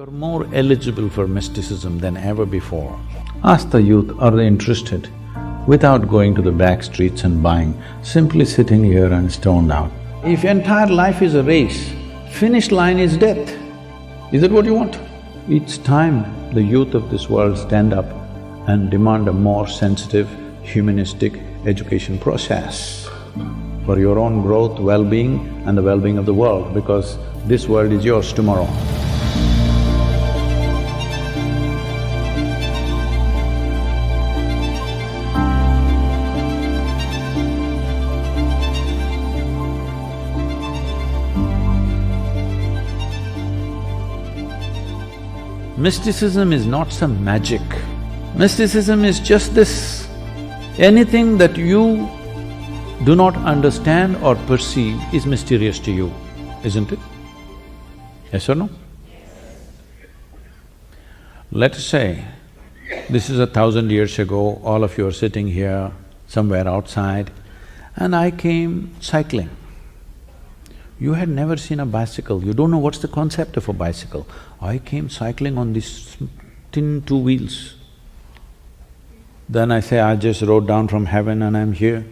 You're more eligible for mysticism than ever before. Ask the youth, are they interested? Without going to the back streets and buying, simply sitting here and stoned out. If entire life is a race, finish line is death. Is that what you want? It's time the youth of this world stand up and demand a more sensitive, humanistic education process for your own growth, well-being and the well-being of the world, because this world is yours tomorrow. Mysticism is not some magic. Mysticism is just this. Anything that you do not understand or perceive is mysterious to you, isn't it? Yes or no? Let us say, this is 1,000 years ago, all of you are sitting here somewhere outside, and I came cycling. You had never seen a bicycle, you don't know what's the concept of a bicycle. I came cycling on these tin 2 wheels. Then I say, I just rode down from heaven and I'm here.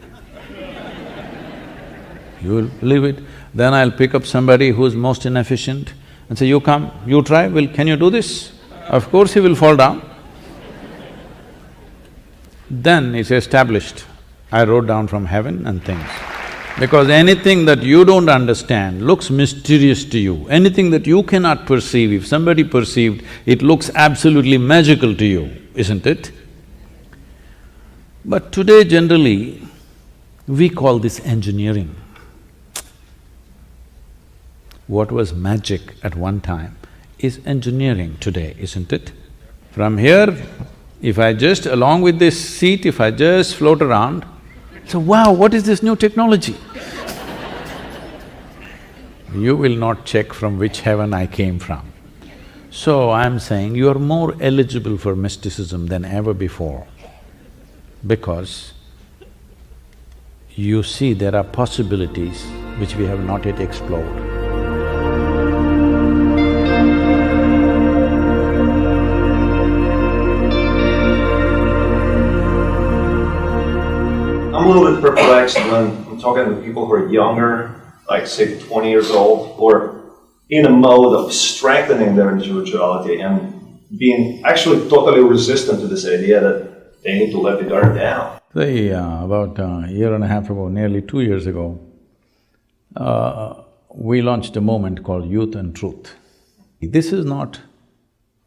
You will believe it? Then I'll pick up somebody who's most inefficient and say, you come, you try, can you do this? Of course he will fall down. Then it's established, I rode down from heaven and things. Because anything that you don't understand looks mysterious to you. Anything that you cannot perceive, if somebody perceived, it looks absolutely magical to you, isn't it? But today generally, we call this engineering. What was magic at one time is engineering today, isn't it? From here, if I just… along with this seat, if I just float around, so wow, what is this new technology? You will not check from which heaven I came from. So I'm saying you are more eligible for mysticism than ever before, because you see there are possibilities which we have not yet explored. I'm a little bit perplexed when I'm talking to people who are younger, like say 20 years old, who are in a mode of strengthening their individuality and being actually totally resistant to this idea that they need to let the guard down. About a year and a half ago, nearly 2 years ago, we launched a movement called Youth and Truth. This is not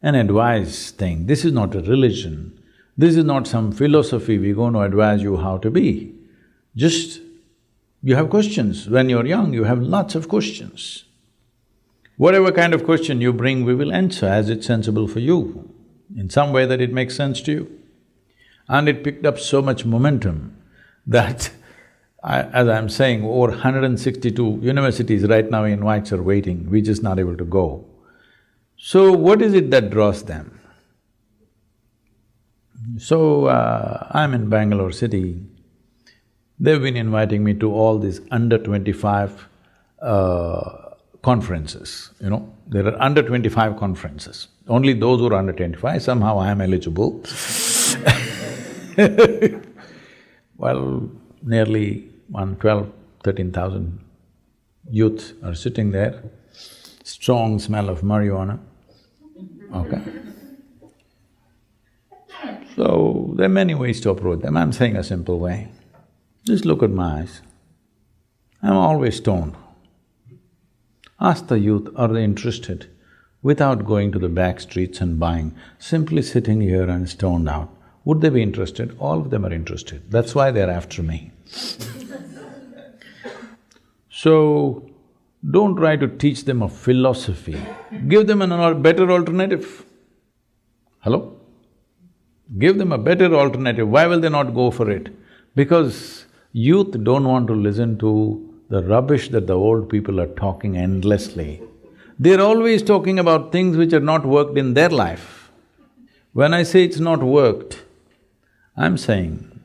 an advice thing, this is not a religion, this is not some philosophy we're going to advise you how to be. Just, you have questions. When you're young, you have lots of questions. Whatever kind of question you bring, we will answer as it's sensible for you, in some way that it makes sense to you. And it picked up so much momentum that as I'm saying, over 162 universities right now invites are waiting, we're just not able to go. So what is it that draws them? So, I'm in Bangalore city. They've been inviting me to all these under 25 conferences, you know. There are under 25 conferences. Only those who are under 25, somehow I am eligible. Well, nearly 13,000 youth are sitting there, strong smell of marijuana, okay. So, there are many ways to approach them. I'm saying a simple way. Just look at my eyes. I'm always stoned. Ask the youth, are they interested? Without going to the back streets and buying, simply sitting here and stoned out. Would they be interested? All of them are interested. That's why they're after me. So, don't try to teach them a philosophy. Give them a better alternative. Hello? Give them a better alternative. Why will they not go for it? Because youth don't want to listen to the rubbish that the old people are talking endlessly. They're always talking about things which are not worked in their life. When I say it's not worked, I'm saying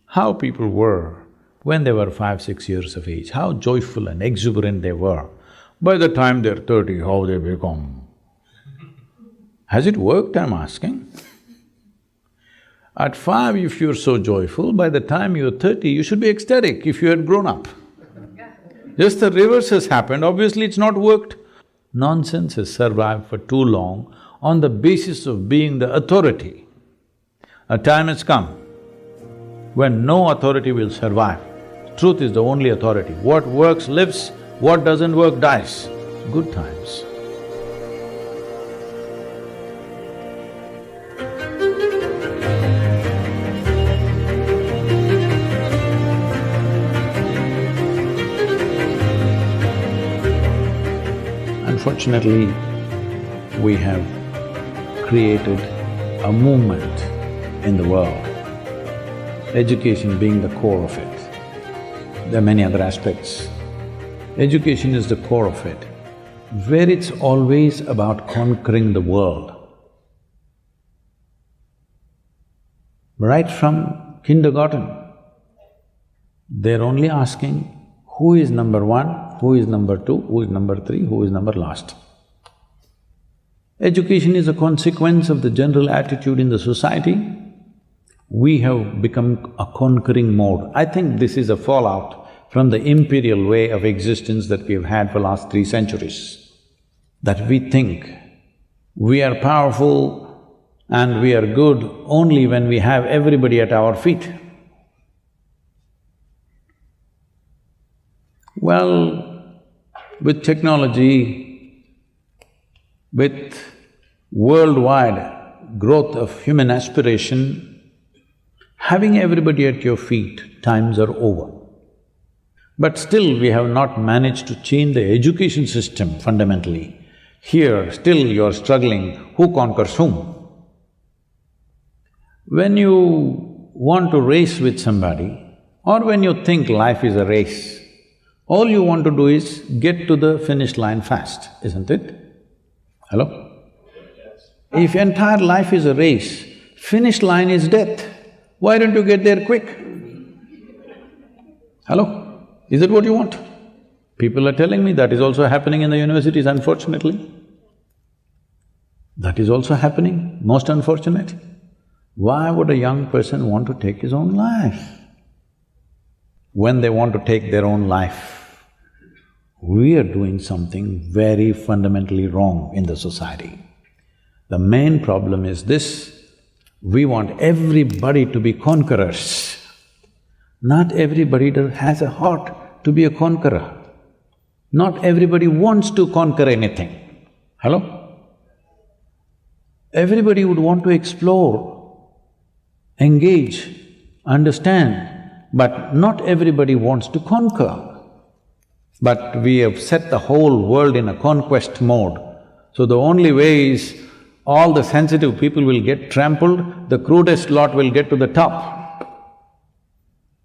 how people were when they were 5, 6 years of age, how joyful and exuberant they were. By the time they're 30, how they become. Has it worked, I'm asking? At 5, if you're so joyful, by the time you're 30, you should be ecstatic if you had grown up. Just the reverse has happened, obviously it's not worked. Nonsense has survived for too long on the basis of being the authority. A time has come when no authority will survive. Truth is the only authority. What works lives, what doesn't work dies. Good times. Unfortunately, we have created a movement in the world, education being the core of it. There are many other aspects. Education is the core of it, where it's always about conquering the world. Right from kindergarten, they're only asking who is number 1, who is number 2, who is number 3, who is number last. Education is a consequence of the general attitude in the society. We have become a conquering mode. I think this is a fallout from the imperial way of existence that we've had for last 3 centuries. That we think we are powerful and we are good only when we have everybody at our feet. Well, with technology, with worldwide growth of human aspiration, having everybody at your feet, times are over. But still we have not managed to change the education system fundamentally. Here, still you're struggling, who conquers whom? When you want to race with somebody, or when you think life is a race, all you want to do is get to the finish line fast, isn't it? Hello? If entire life is a race, finish line is death, why don't you get there quick? Hello? Is that what you want? People are telling me that is also happening in the universities, unfortunately. That is also happening, most unfortunate. Why would a young person want to take his own life? When they want to take their own life, we are doing something very fundamentally wrong in the society. The main problem is this: we want everybody to be conquerors. Not everybody has a heart to be a conqueror. Not everybody wants to conquer anything. Hello? Everybody would want to explore, engage, understand, but not everybody wants to conquer. But we have set the whole world in a conquest mode. So the only way is all the sensitive people will get trampled, the crudest lot will get to the top.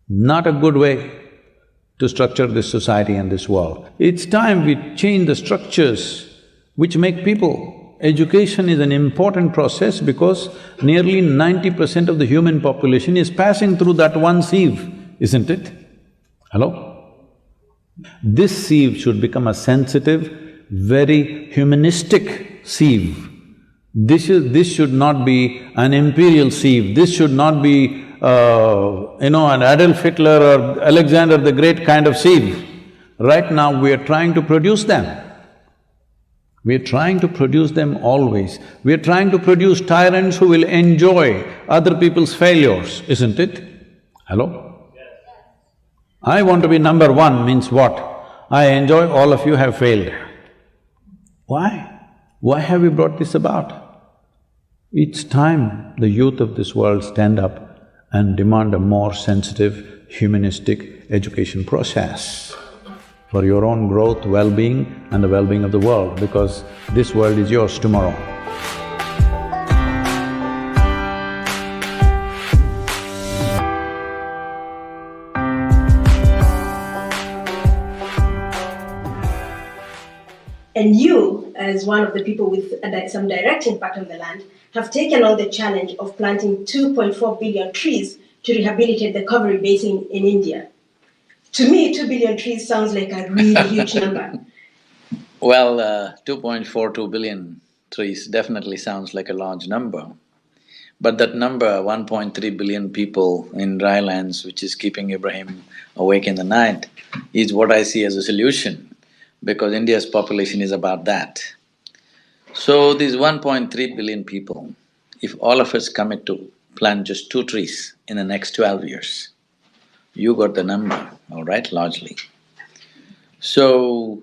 Not a good way to structure this society and this world. It's time we change the structures which make people. Education is an important process because nearly 90% of the human population is passing through that one sieve, isn't it? Hello? This sieve should become a sensitive, very humanistic sieve. This should not be an imperial sieve, this should not be, an Adolf Hitler or Alexander the Great kind of sieve. Right now we are trying to produce them. We are trying to produce them always. We are trying to produce tyrants who will enjoy other people's failures, isn't it? Hello? I want to be number 1 means what? I enjoy all of you have failed. Why? Why have we brought this about? It's time the youth of this world stand up and demand a more sensitive, humanistic education process for your own growth, well-being and the well-being of the world, because this world is yours tomorrow. And you, as one of the people with some direct impact on the land, have taken on the challenge of planting 2.4 billion trees to rehabilitate the Cauvery Basin in India. To me, 2 billion trees sounds like a really huge number. Well, 2.42 billion trees definitely sounds like a large number. But that number, 1.3 billion people in dry lands, which is keeping Ibrahim awake in the night, is what I see as a solution, because India's population is about that. So these 1.3 billion people, if all of us commit to plant just 2 trees in the next 12 years, you got the number, all right, largely. So,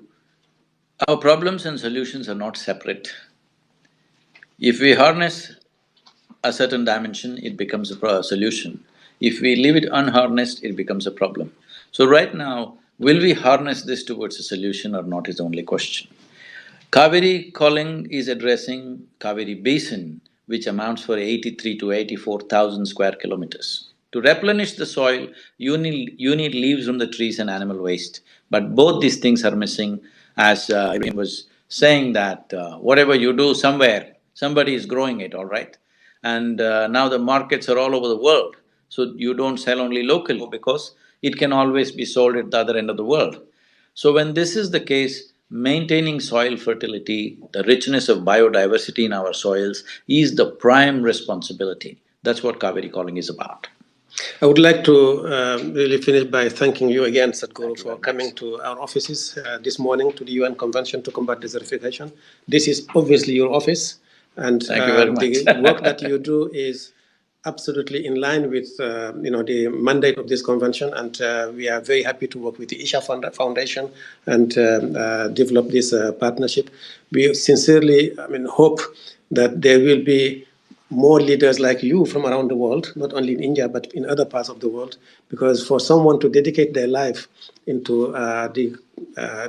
our problems and solutions are not separate. If we harness a certain dimension, it becomes a solution. If we leave it unharnessed, it becomes a problem. So right now, will we harness this towards a solution or not is the only question. Kaveri calling is addressing Kaveri basin, which amounts for 83 to 84,000 square kilometers. To replenish the soil, you need leaves from the trees and animal waste. But both these things are missing, as Ibrahim was saying that whatever you do somewhere, somebody is growing it, all right? And now the markets are all over the world, so you don't sell only locally because it can always be sold at the other end of the world. So when this is the case, maintaining soil fertility, the richness of biodiversity in our soils is the prime responsibility. That's what Kaveri calling is about. I would like to really finish by thanking you again, Sadhguru, for coming to our offices this morning to the UN Convention to Combat Desertification. This is obviously your office, and Thank you very much. the work that you do is absolutely in line with the mandate of this convention, and we are very happy to work with the Isha Foundation and develop this partnership. We sincerely hope that there will be more leaders like you from around the world, not only in India but in other parts of the world, because for someone to dedicate their life into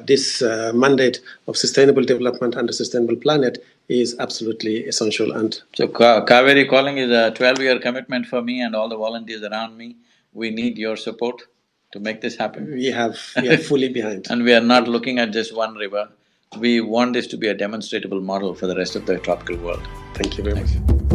this mandate of sustainable development and a sustainable planet is absolutely essential. And so Kaveri calling is a 12-year commitment for me and all the volunteers around me. We need your support to make this happen. we are fully behind. And we are not looking at just one river. We want this to be a demonstrable model for the rest of the tropical world. Thank you very much.